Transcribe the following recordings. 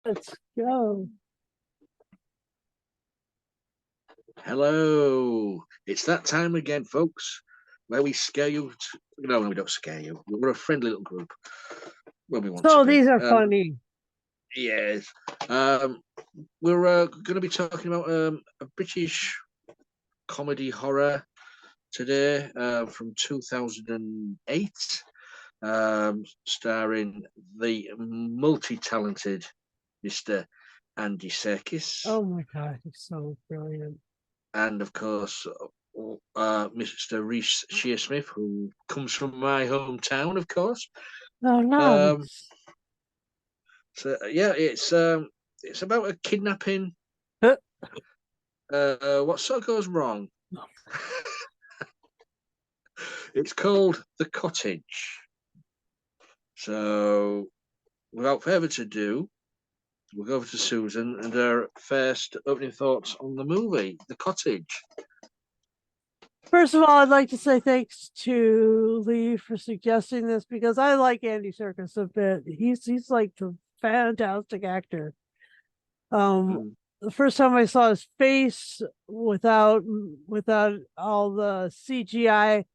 Let's go. Hello. It's that time again, folks, where we scare you. No, we don't scare you. We're a friendly little group when we want to So be. these are funny. Yes. Um, we're going to be talking about a British comedy horror today from 2008, starring the multi-talented Mr. Andy Serkis Oh my God, he's so brilliant. and, of course, Mr. Reese Shearsmith, who comes from my hometown, of course. Oh, Um, nice. yeah, it's about a kidnapping. What sort of goes wrong? It's called The Cottage. So, without further ado, we'll go over to Susan and her first opening thoughts on the movie, The Cottage. First of all, I'd like to say thanks to Lee for suggesting this because I like Andy Serkis a bit. He's like a fantastic actor. Um, Mm. the first time I saw his face without all the CGI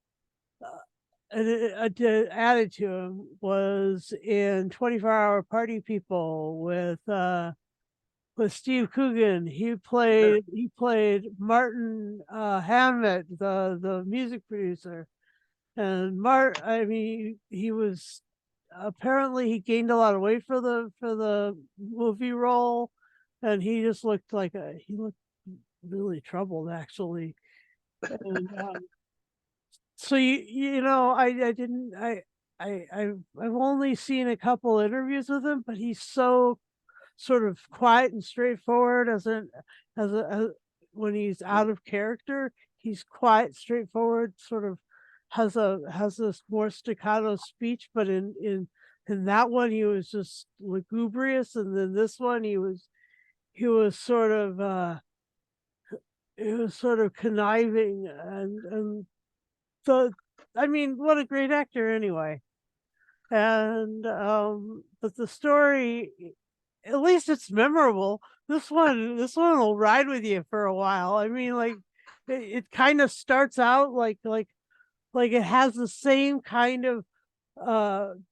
added to him was in 24-hour Party People with Steve Coogan. Yeah. He played Martin Hammett, the music producer. And I mean, he was apparently he gained a lot of weight for the movie role, and he just looked he looked really troubled actually. And so I didn't I've only seen a couple interviews with him, but he's so sort of quiet and straightforward as when he's out of character. He's quiet, straightforward, sort of has this more staccato speech, but in that one he was just lugubrious, and then this one he was sort of he was sort of conniving, and so I mean, what a great actor anyway. And but the story, at least it's memorable. This one will ride with you for a while. I mean, like it kind of starts out like it has the same kind of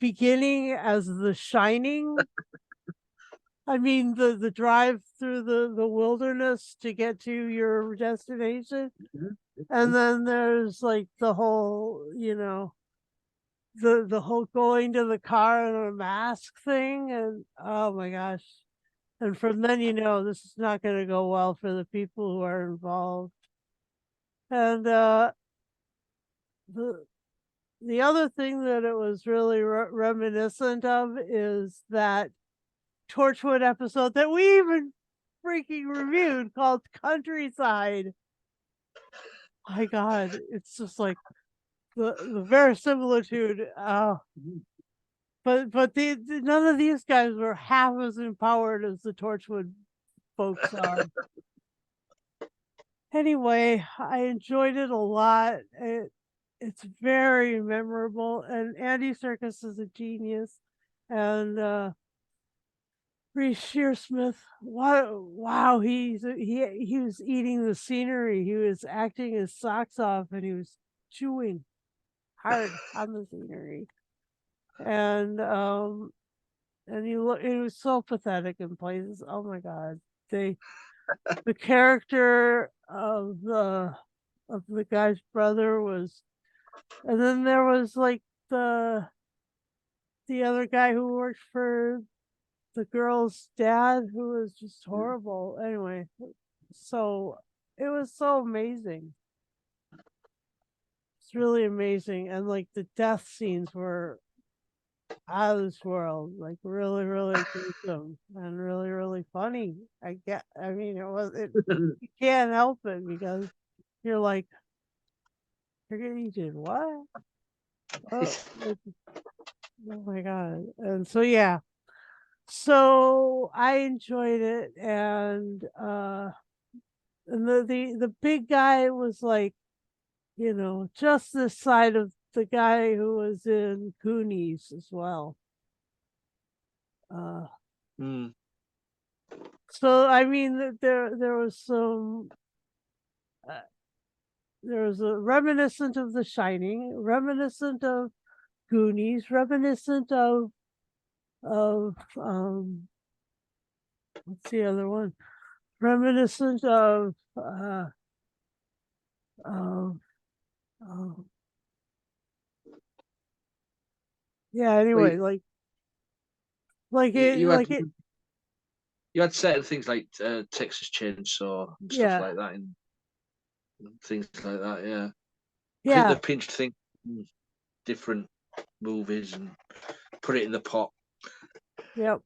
beginning as The Shining. I mean, the drive through the wilderness to get to your destination, Mhm. and then there's like the whole, the whole going to the car and a mask thing, and oh my gosh. And from then, this is not going to go well for the people who are involved. And the the other thing that it was really reminiscent of is that Torchwood episode that we even freaking reviewed called Countryside. My God, it's just like the verisimilitude. But none of these guys were half as empowered as the Torchwood folks are. Anyway, I enjoyed it a lot. It's very memorable, and Andy Serkis is a genius, and Reese Shearsmith. Wow, he was eating the scenery. He was acting his socks off, and he was chewing hard on the scenery. And he was so pathetic in places. Oh my God, they the character of the guy's brother was, and then there was like the other guy who worked for the girl's dad who was just horrible. Anyway, so it was so amazing. It's really amazing, and like the death scenes were out of this world, like really, really gruesome and really, really funny. I mean, you can't help it because you're like, you're getting did what? Oh, oh my God. And so, yeah. So I enjoyed it. And the big guy was like, just this side of the guy who was in Goonies as well. Uh, Mm. So I mean, there was some. Uh, there was a reminiscent of The Shining, reminiscent of Goonies, reminiscent of what's the other one? Reminiscent of uh, yeah. Well, Anyway, you had like it. you had certain things like Texas Chainsaw and stuff Yeah, like that, and things like that. Yeah, I think yeah, they pinched things from different movies and put it in the pot. yep.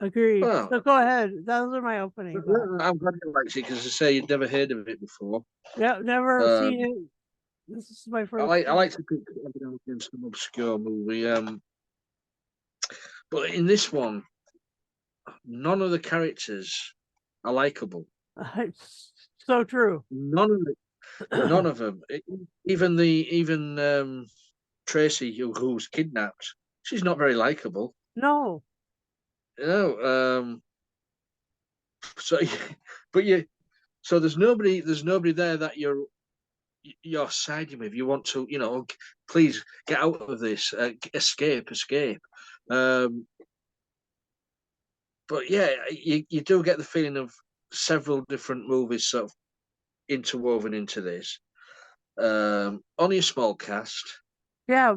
Agreed. Well, So go ahead. Those are my opening thoughts. I'm glad you liked it because, I say, you'd never heard of it before. Yeah, never seen Um, it. This is my I first like I one. like to pick every now and again some obscure movie. But in this one, none of the characters are likable. It's so true. None of none of them. Even Tracy, who's kidnapped, she's not very likable. No, You know. So, but you. So there's nobody there that you're siding with. You want to, please get out of this, escape. Um, but yeah, you do get the feeling of several different movies sort of interwoven into this. Only a small cast, yeah,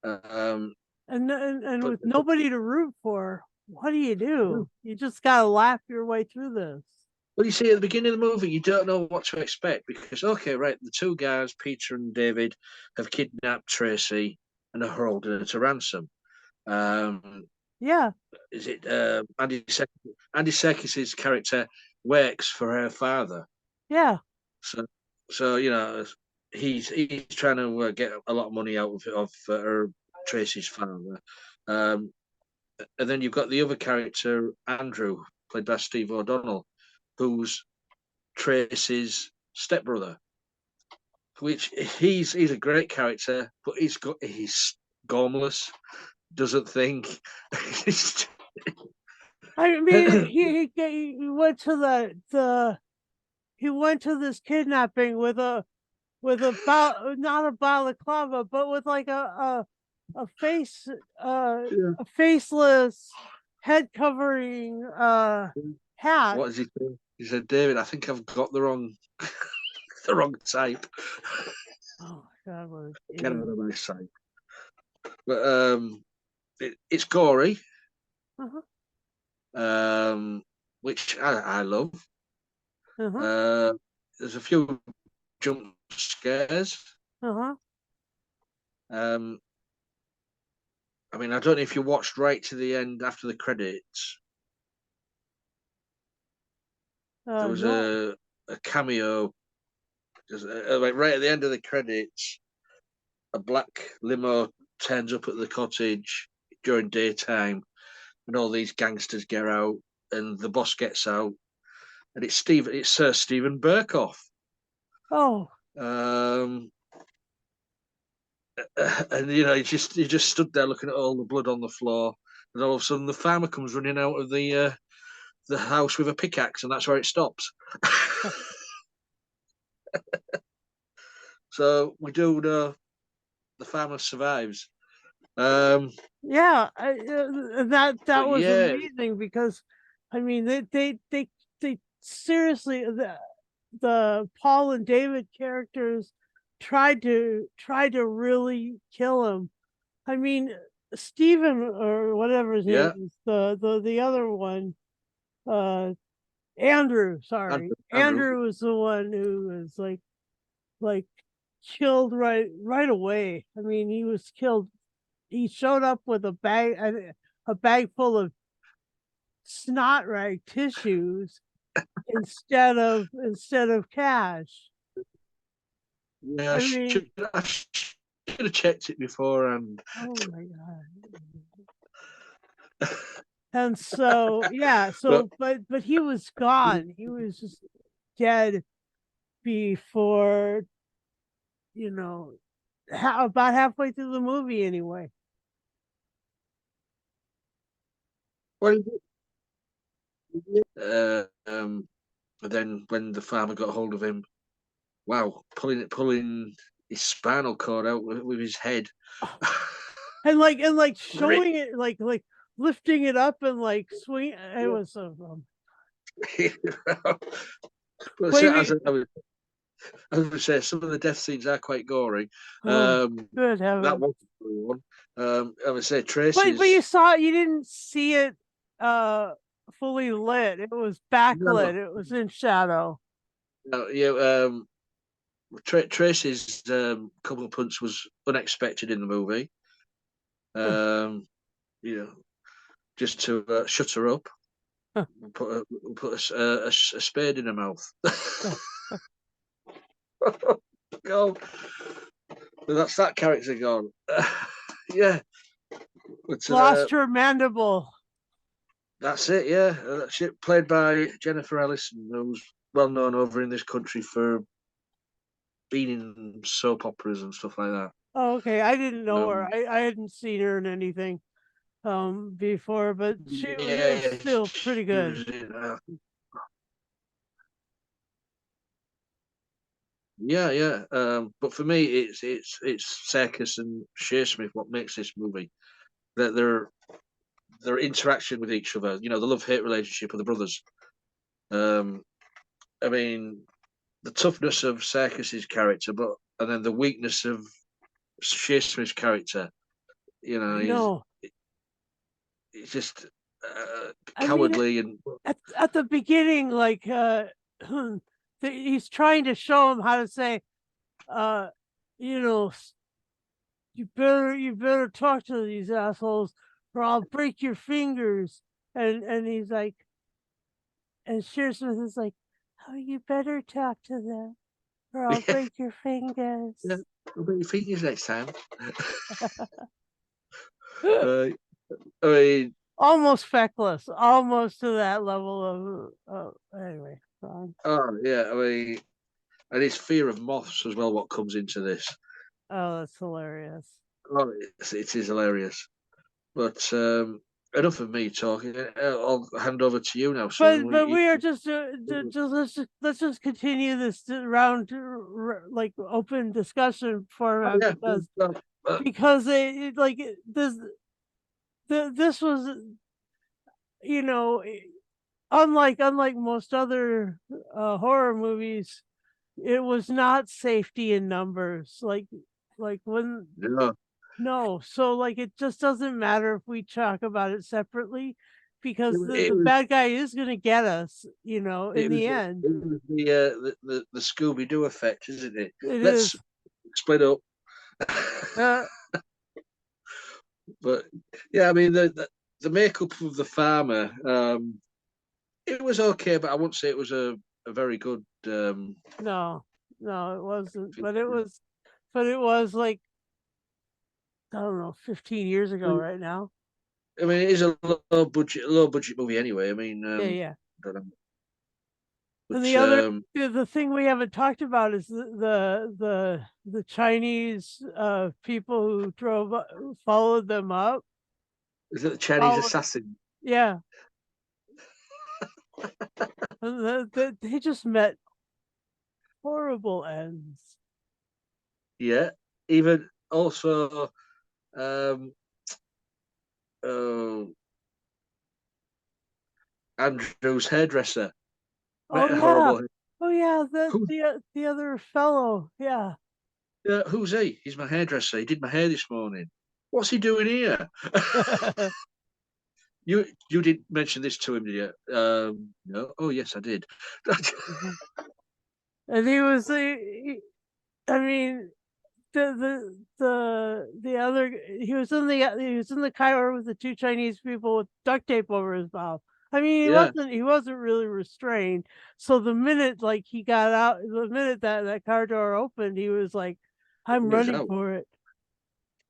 um, and but with nobody to root for, what do? You just gotta laugh your way through this. well, you see, at the beginning of the movie, you don't know what to expect because, okay, right, the two guys, Peter and David, have kidnapped Tracy and are holding her to ransom. Um, Yeah, is it Andy Serkis's character works for her father, yeah, so he's trying to get a lot of money out of her Tracy's father, um, and then you've got the other character Andrew, played by Steve O'Donnell, who's Tracy's stepbrother, which he's a great character, but he's gormless, doesn't think. I mean, he went to he went to this kidnapping with not a balaclava, but with like a face Yeah. a faceless head covering hat. What does he say? He said, "David, I think I've got the wrong the wrong type. Oh my god, what an Get idiot. out of my sight." But it's gory, Uh-huh, um, which I love. uh-huh, Uh, there's a few jump scares. uh-huh. Um, I mean, I don't know if you watched right to the end after the credits. There was No. a cameo. Like right at the end of the credits, a black limo turns up at the cottage during daytime, and all these gangsters get out, and the boss gets out, and it's Sir Stephen Burkoff. Oh, Um, and he just stood there looking at all the blood on the floor, and all of a sudden the farmer comes running out of the house with a pickaxe, and that's where it stops. So we do know the farmer survives. Um, yeah. That but was yeah, amazing because, I mean, they seriously the Paul and David characters tried to really kill him. I mean, Stephen or whatever his name yeah, is, the other one, uh, Andrew. Sorry, Andrew. Andrew was the one who was like killed right away. I mean, he was killed. He showed up with a bag full of snot rag tissues instead of cash. Yeah, I mean, I should have checked it beforehand. oh my god. And so yeah, But but he was gone. He was just dead before, you know, about halfway through the movie anyway. Well, and then when the farmer got hold of him, wow, pulling his spinal cord out with his head. And Rip. showing it, like lifting it up and like swing. It was so Well, so, waving. I would say some of the death scenes are quite gory. Oh, good That heavens! was a good one. I would say But you Tracy's. saw it, you didn't see it uh fully lit. It was backlit. No, It was in shadow. no, yeah. Tracy's couple of punch was unexpected in the movie. Um, you know, just to shut her up, put a spade in her mouth. Go. That's that character gone. Yeah, but Lost her mandible. that's it. Yeah, that's it. Played by Jennifer Ellison, who's well known over in this country for being in soap operas and stuff like that. Oh, okay, I didn't know her. Um, I hadn't seen her in anything before, but she was yeah, still pretty she good. was in. Yeah, yeah. But for me, it's Serkis and Shearsmith what makes this movie. That their interaction with each other. You know, the love hate relationship of the brothers. Um, I mean, the toughness of Serkis's character, but and then the weakness of Shearsmith's character. You know, I know. he's just I mean, cowardly and at the beginning, like he's trying to show him how to say, uh, you know, you better talk to these assholes, or I'll break your fingers. And he's like, and Shearsmith is like, oh, you better talk to them, or I'll break your yeah, fingers. I'll bet your fingers next time. Right. I mean, Almost feckless, almost to that level of anyway. oh yeah, I mean, and his fear of moths as well. What comes into this? Oh, that's hilarious. Oh, it is hilarious. But enough of me talking. I'll hand over to you now, Susan. But we are just just let's just continue this round like open discussion Oh, format yeah, because this was, you know, unlike most other horror movies, it was not safety in numbers like when no, no, so like it just doesn't matter if we talk about it separately because it the was bad guy is going to get us, you know, in it was the it end. was the Scooby Doo effect, isn't it? It Let's is. split up. Uh, But yeah, I mean the makeup of the farmer, it was okay, but I wouldn't say it was a very good. no, no, it wasn't. But it was like, I don't know, 15 years ago right now. I mean, it is a low budget movie anyway. I mean, Yeah, yeah. I don't know, And but the thing we haven't talked about is the Chinese people who who followed them up. is it the Chinese Followed, assassin? yeah, and they just met horrible ends. Yeah, even also, um, uh, Andrew's hairdresser Oh met a yeah, horrible. oh yeah, Who? the other fellow, yeah. Who's he? He's my hairdresser. He did my hair this morning. What's he doing here? You didn't mention this to him, did you? No. Oh yes, I did. And he was I mean, the other he was in the car with the two Chinese people with duct tape over his mouth. I mean, Yeah, he wasn't really restrained. So the minute like he got out, the minute that car door opened, he was like, "I'm he was running out. for it."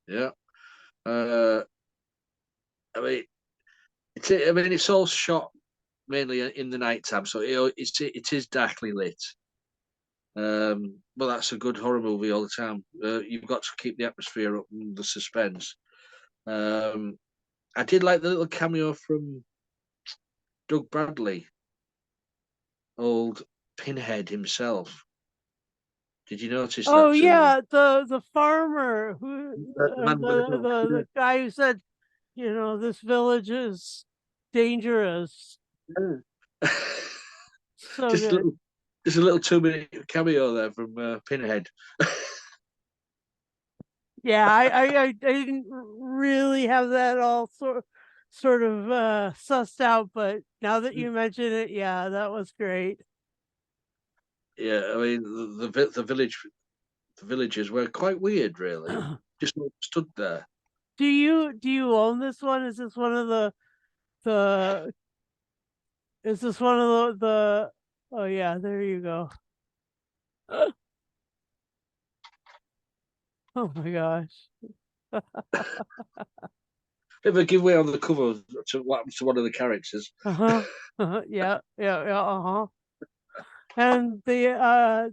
Yeah. Uh, I mean, it's all shot mainly in the night time, so it is darkly lit. But that's a good horror movie all the time. You've got to keep the atmosphere up and the suspense. I did like the little cameo from Doug Bradley, old Pinhead himself. Did you notice Oh that too? yeah, the farmer who The man with the dog. the guy who said, this village is dangerous. Yeah. So just a good. little, just a little 2 minute cameo there from Pinhead. Yeah, I didn't really have that all sort of sussed out, but now that you mention it, yeah, that was great. Yeah, I mean the villages were quite weird, really. Just stood there. Do you own this one? Is this one of the is this one of the oh yeah, there you go. Oh my gosh. Bit of a giveaway on the cover to what happens to one of the characters. Uh-huh. Uh-huh. Yeah, yeah, yeah, uh-huh. And the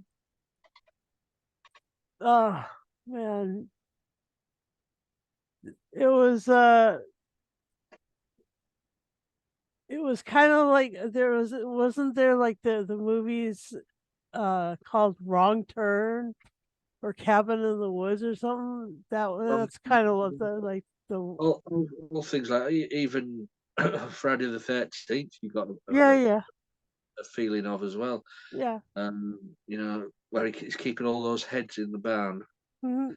oh man, it was it was kind of like wasn't there like the movies called Wrong Turn or Cabin in the Woods or something? Um, That's kind of what the like the all things like even Friday the 13th, you got yeah, yeah, a feeling of as well. yeah. Where he's keeping all those heads in the barn. Mhm.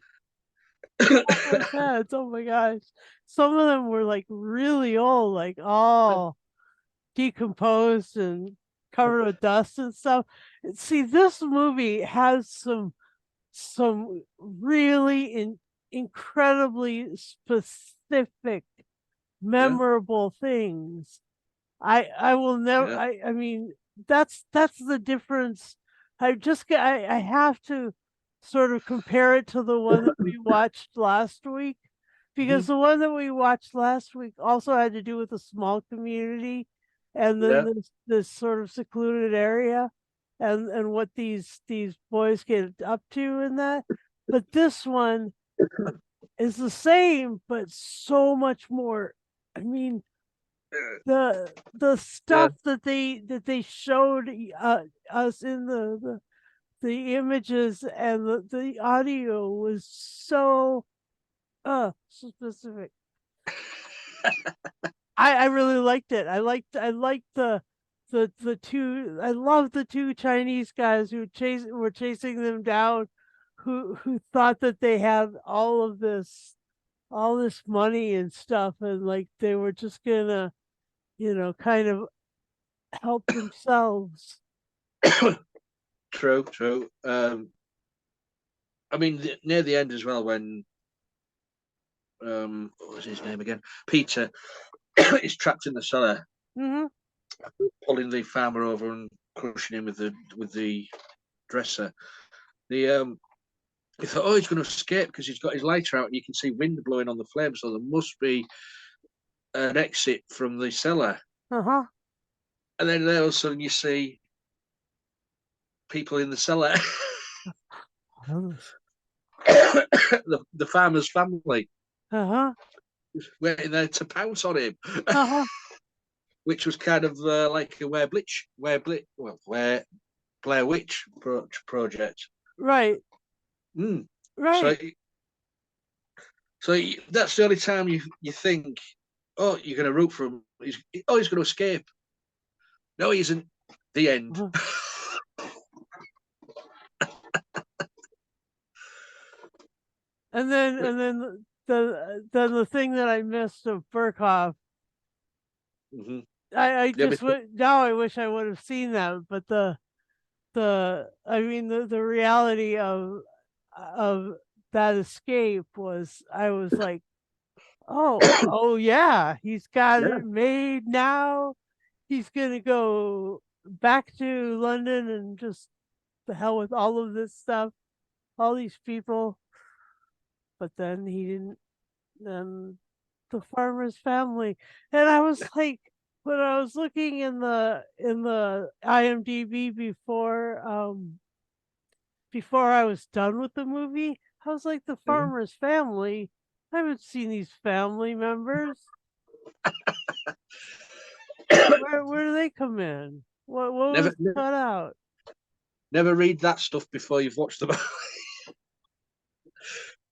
All those heads. Oh my gosh. Some of them were like really old, like all decomposed and covered with dust and stuff. See, this movie has some really incredibly specific, Yeah, memorable things. I will never. yeah. I mean, that's the difference. I have to sort of compare it to the one that we watched last week, because Mhm. the one that we watched last week also had to do with a small community, and then Yeah, this sort of secluded area, and what these boys get up to in that. But this one is the same, but so much more. I mean, the yeah. stuff that they showed us in the images and the audio was so specific. I really liked it. I liked the two. I love the two Chinese guys who were chasing them down, who thought that they had all this money and stuff, and like they were just gonna kind of help themselves. True, true. I mean, near the end as well, when what was his name again? Peter is trapped in the cellar, Hmm. pulling the farmer over and crushing him with the dresser. The He thought, oh, he's going to escape because he's got his lighter out and you can see wind blowing on the flame, so there must be an exit from the cellar. Uh-huh. And then all of a sudden you see people in the cellar, Oh. the farmer's family, Uh-huh. waiting there to pounce on him, Uh-huh. which was kind of like a where Blair Witch project. Right. Mm. So, Right. that's the only time you think, oh, you're going to root for him. He's going to escape. No, he isn't. The end. Uh-huh. And then the thing that I missed of Burkhoff, Mhm. I Yeah, just would now I wish I would have seen that, but the I mean the reality of that escape was, I was like, oh yeah, he's got yeah, it made now. He's gonna go back to London and just the hell with all of this stuff, all these people. But then he didn't. Then the farmer's family, and I was like, when I was looking in the IMDb before I was done with the movie, I was like, the yeah. farmer's family. I haven't seen these family members. Where do they come in? What Never, was cut out? never read that stuff before you've watched the movie.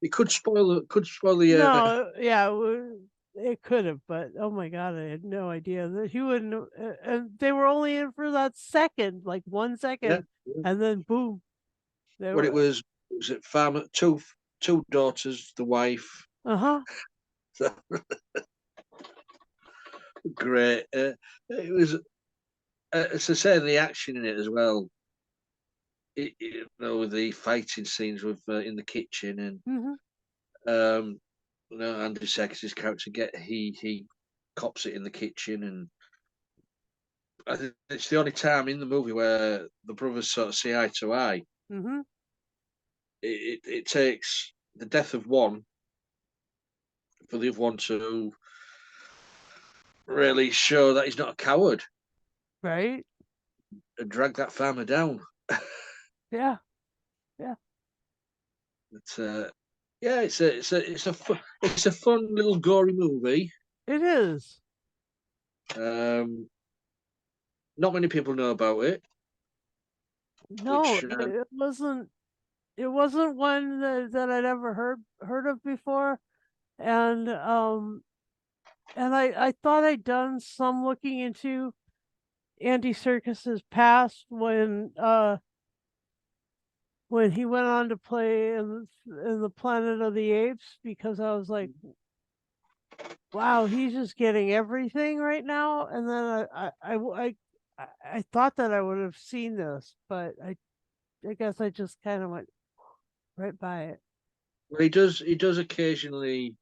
It could spoil the. No, yeah, it could have, but oh my God, I had no idea that he wouldn't. And they were only in for that second, like 1 second, Yeah. and then boom, they What it were. was it farmer two daughters, the wife. Uh-huh. Great. It was, as I say, the action in it as well. The fighting scenes with in the kitchen and Hmm. Andy Serkis's character he cops it in the kitchen, and I think it's the only time in the movie where the brothers sort of see eye to eye. Hmm. It takes the death of one for the other one to really show that he's not a coward Right? and drag that farmer down. Yeah. Yeah. But yeah, it's a fun little gory movie. It is. Um, not many people know about it, No, which it wasn't. It wasn't one that I'd ever heard of before, and I thought I'd done some looking into Andy Serkis's past when he went on to play in the Planet of the Apes, because I was like, wow, he's just getting everything right now. And then I thought that I would have seen this, but I guess I just kind of went right by it. well, he does occasionally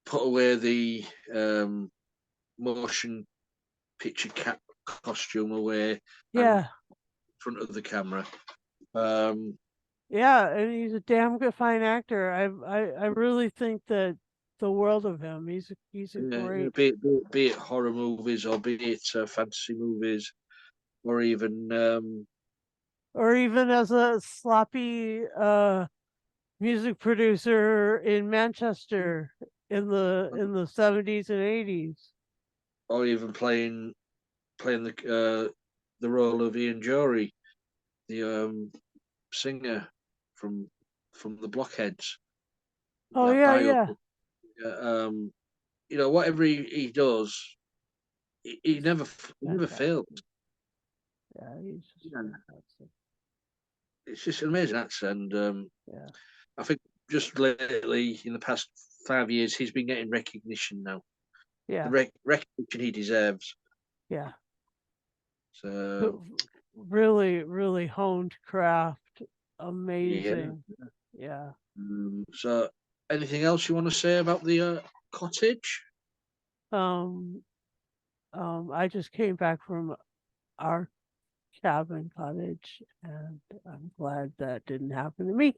put away the motion picture cap costume away and in Yeah, front of the camera. Um, yeah, and he's a damn good fine actor. I really think that the world of him. He's a yeah, great, be it horror movies or be it fantasy movies or even or even as a sloppy music producer in Manchester in the 70s and 80s. playing the role of Ian Jory, the singer from the Blockheads, Oh that yeah, yeah. biopic. Um, whatever he does, he never fails. Fantastic. Yeah, he's just Yeah. fantastic. It's just an amazing actor, and Yeah, I think just lately, in the past 5 years, he's been getting recognition now. The yeah, recognition he deserves. yeah. But So really, really honed craft. yeah. Amazing. Yeah. So anything else you want to say about the cottage? Um, I just came back from our cabin cottage, and I'm glad that didn't happen to me.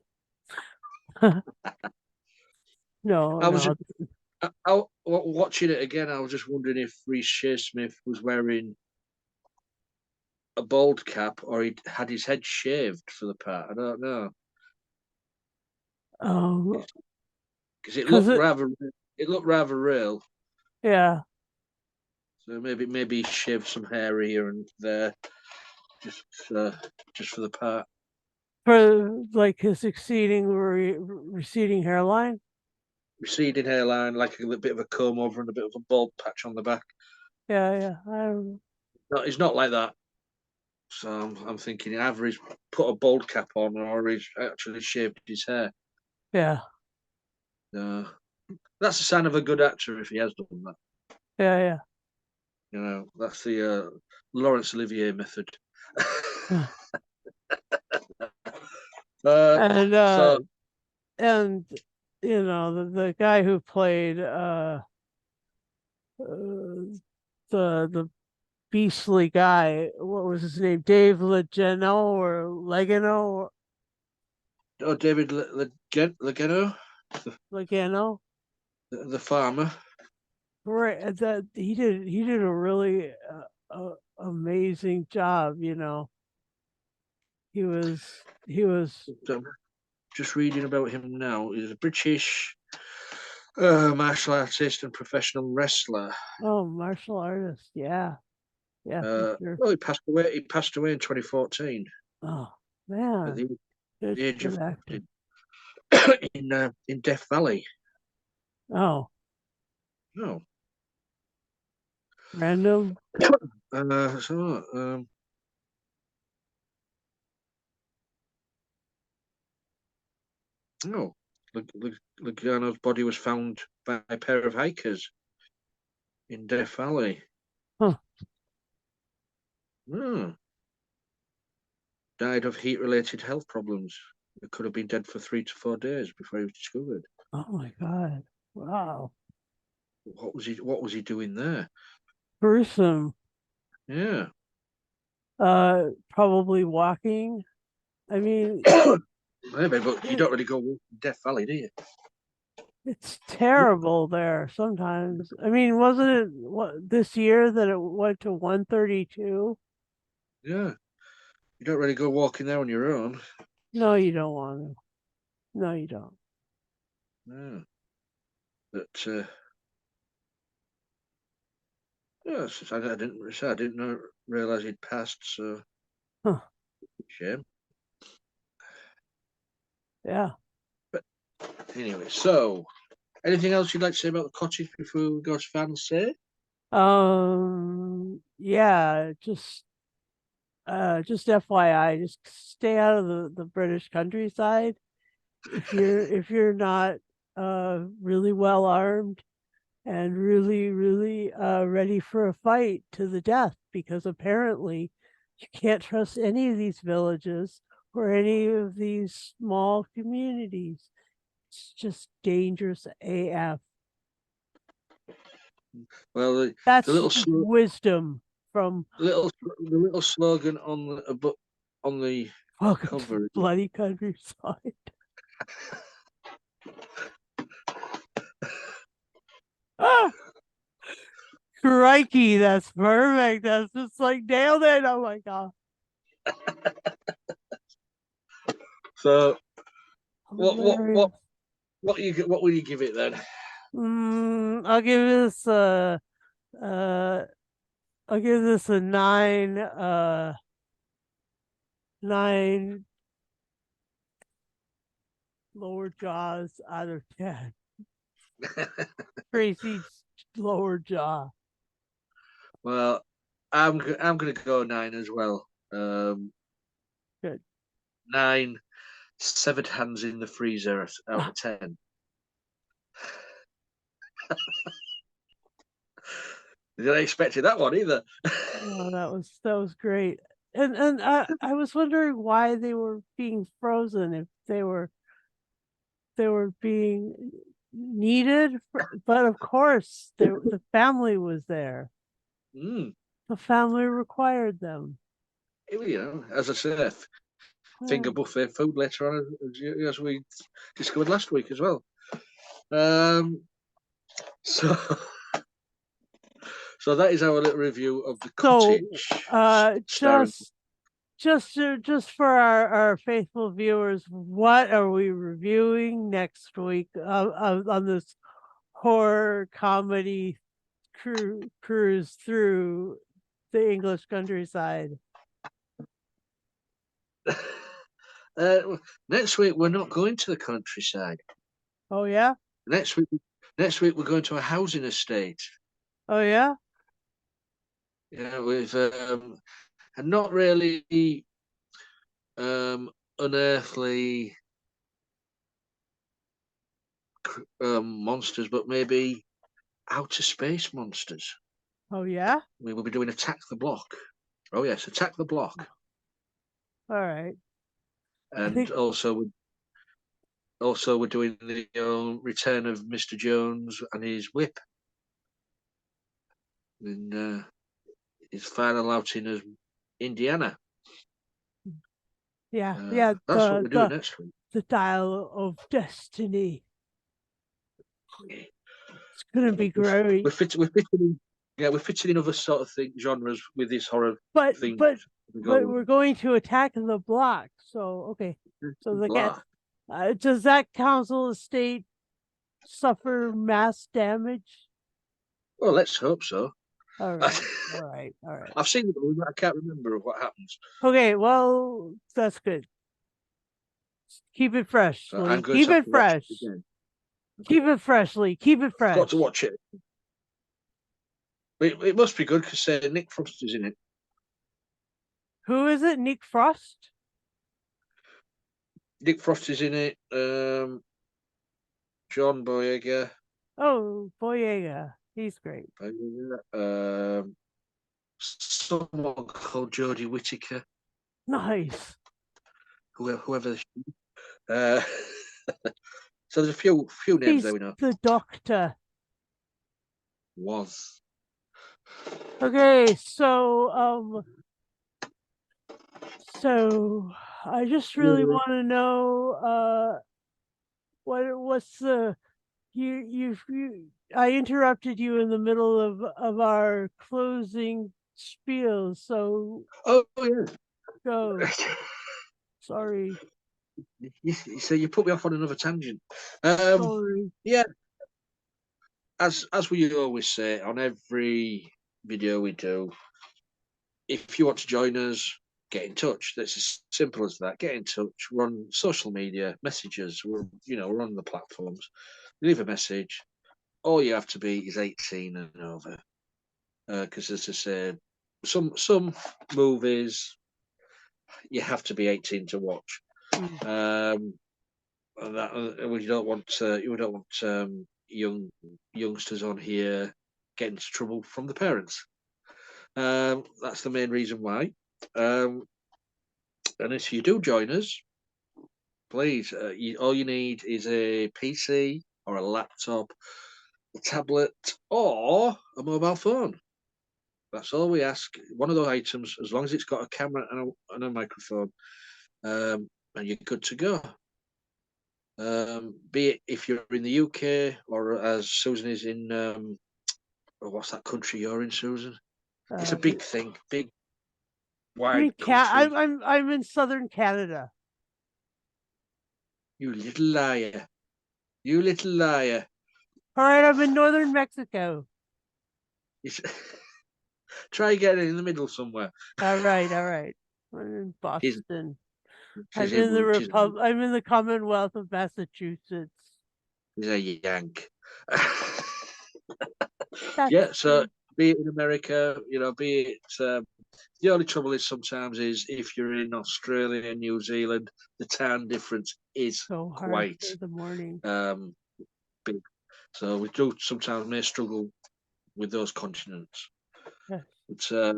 No, I was no. just watching it again. I was just wondering if Reece Smith was wearing a bald cap or he had his head shaved for the part. I don't know Um, because because it looked rather real. yeah, So maybe he shaved some hair here and there just uh, just for the part. for like his receding hairline. Receding hairline, like a little bit of a comb over and a bit of a bald patch on the back. Yeah, yeah. No, he's not like that. So I'm thinking either he's put a bald cap on or he's actually shaved his hair. Yeah, Uh, that's a sign of a good actor if he has done that. yeah, That's the Laurence Olivier method. yeah. uh, And so and the guy who played the beastly guy, what was his name? Dave Legeno or Legeno David Legeno, Legeno. the farmer. Right, that he did a really amazing job. He was So, just reading about him now. He's a British martial artist and professional wrestler. oh, martial artist. Yeah. Yeah, for sure. Well, he passed away. He passed away in 2014 Oh at man, the good age good of actor. 50 in Death Valley. Oh, Oh, random. so oh, Lugano's body was found by a pair of hikers in Death Valley. Huh. Hmm. Died of heat-related health problems. He could have been dead for 3 to 4 days before he was discovered. Oh my God. Wow. What was he doing there? Gruesome. Yeah. Probably walking. I mean, Maybe, but you it, don't really go walking Death Valley, do you? it's terrible there sometimes. I mean, wasn't it this year that it went to 132? Yeah. You don't really go walking there on your own. No, you don't want to. No, you don't. Yeah. But yeah, I didn't know, realize he'd passed. So Huh. shame. Yeah. But anyway, so anything else you'd like to say about the cottage before we go to final say? Yeah, just FYI, just stay out of the British countryside if you're not really well armed and really ready for a fight to the death, because apparently you can't trust any of these villages or any of these small communities. It's just dangerous AF. Well, the That's little just wisdom from the little slogan on the welcome to the cover. bloody countryside. Ah, crikey, that's perfect. That's just like nailed it. Oh my God. So Hilarious. what will you give it then? I'll give this uh I'll give this a nine lower jaws out of 10. Tracy's lower jaw. Well, I'm gonna go 9 as well. Good. 9 severed hands in the freezer out Ah, of 10. Didn't expect that one either. oh, that was great. And I was wondering why they were being frozen, if they were being needed but of course the family was there. Mm. The family required them. You know, as I say, finger Oh, buffet food later on, as we discovered last week as well. Um, so, so that is our little review of the so cottage, starring. just for our faithful viewers, what are we reviewing next week on this horror comedy cruise through the English countryside? uh, Next week we're not going to the countryside. Oh yeah. Next week, next week we're going to a housing estate. Oh yeah. Yeah, with and not really unearthly monsters, but maybe outer space monsters. Oh yeah. We will be doing Attack the Block. Oh yes, Attack the Block, All right. I and think also we're doing the return of Mr. Jones and his whip in his final outing as Indiana. yeah, That's what we're doing next week. the dial of destiny. It's gonna be great. We're fitting in, yeah, we're fitting in other sort of genres with this horror But thing. but We but go we're going to attack the block. So okay. So the cat blah. does that council estate suffer mass damage? Well, let's hope so. All right. All right. All right. I've seen the movie, but I can't remember what happens. Okay. Well, that's good. Keep it fresh, So I'm Lee. going Keep to have it to watch it fresh. again. Keep it fresh, Lee. Keep it I've got to fresh. watch it. It must be good because Nick Frost is in it. Who is it? Nick Frost? Nick Frost is in it. John Boyega. Oh, Boyega. He's great. Someone called Jodie Whittaker. Nice. Whoever. Uh, so there's a few names there He's we know. the doctor. Was. Okay, so I just really want to know what's the you I interrupted you in the middle of our closing spiel, so Oh yeah. go. Sorry. So you put me off on another tangent. Um, Sorry. yeah, as we always say on every video we do, if you want to join us, get in touch. That's as simple as that. Get in touch. We're on social media, messages. We're on the platforms. Leave a message. All you have to be is 18 and over. Because as I say, some movies you have to be 18 to watch. And that we don't want youngsters on here getting into trouble from the parents. That's the main reason why. And if you do join us, please, all you need is a PC or a laptop, a tablet, or a mobile phone. That's all we ask. One of those items, as long as it's got a camera and a microphone, and you're good to go. Be it if you're in the UK or as Susan is in, what's that country you're in, Susan? It's a big thing, big, wide country. I'm in southern Canada. You little liar. You little liar. All right, I'm in northern Mexico. Try getting in the middle somewhere. All right, all right. I'm in He's, Boston. she's in, I'm in the Commonwealth of Massachusetts. he's a Yank. That's Yeah, so true. be it in America, be it. The only trouble is sometimes is if you're in Australia and New Zealand, the time difference is So hard quite for the morning. big. So we do sometimes may struggle with those continents. Yes. But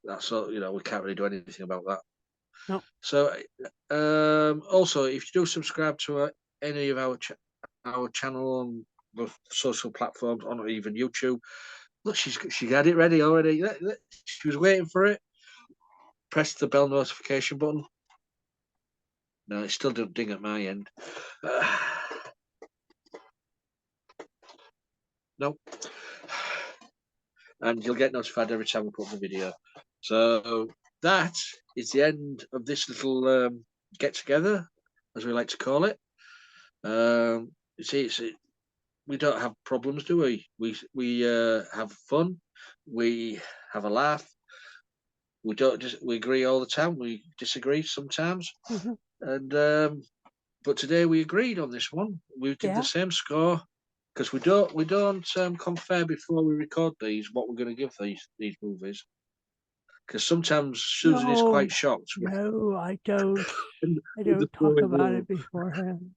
that's all, we can't really do anything about that. No. So also, if you do subscribe to any of our channel on the social platforms, on even YouTube, look, she had it ready already. She was waiting for it. Press the bell notification button. No, it still don't ding at my end. No. And you'll get notified every time we put the video. So that is the end of this little get together, as we like to call it. You see, we don't have problems, do we? We have fun. We have a laugh. We don't just we agree all the time. We disagree sometimes, and but today we agreed on this one. We did the same score because we don't compare before we record these what we're going to give these movies. Because sometimes Susan is quite shocked. No, I don't. I with the don't talk about poor it beforehand.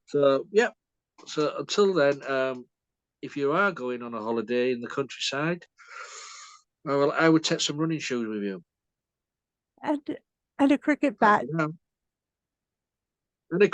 So yeah. So until then, if you are going on a holiday in the countryside, well, I would take some running shoes with you. And a cricket bat. And a cricket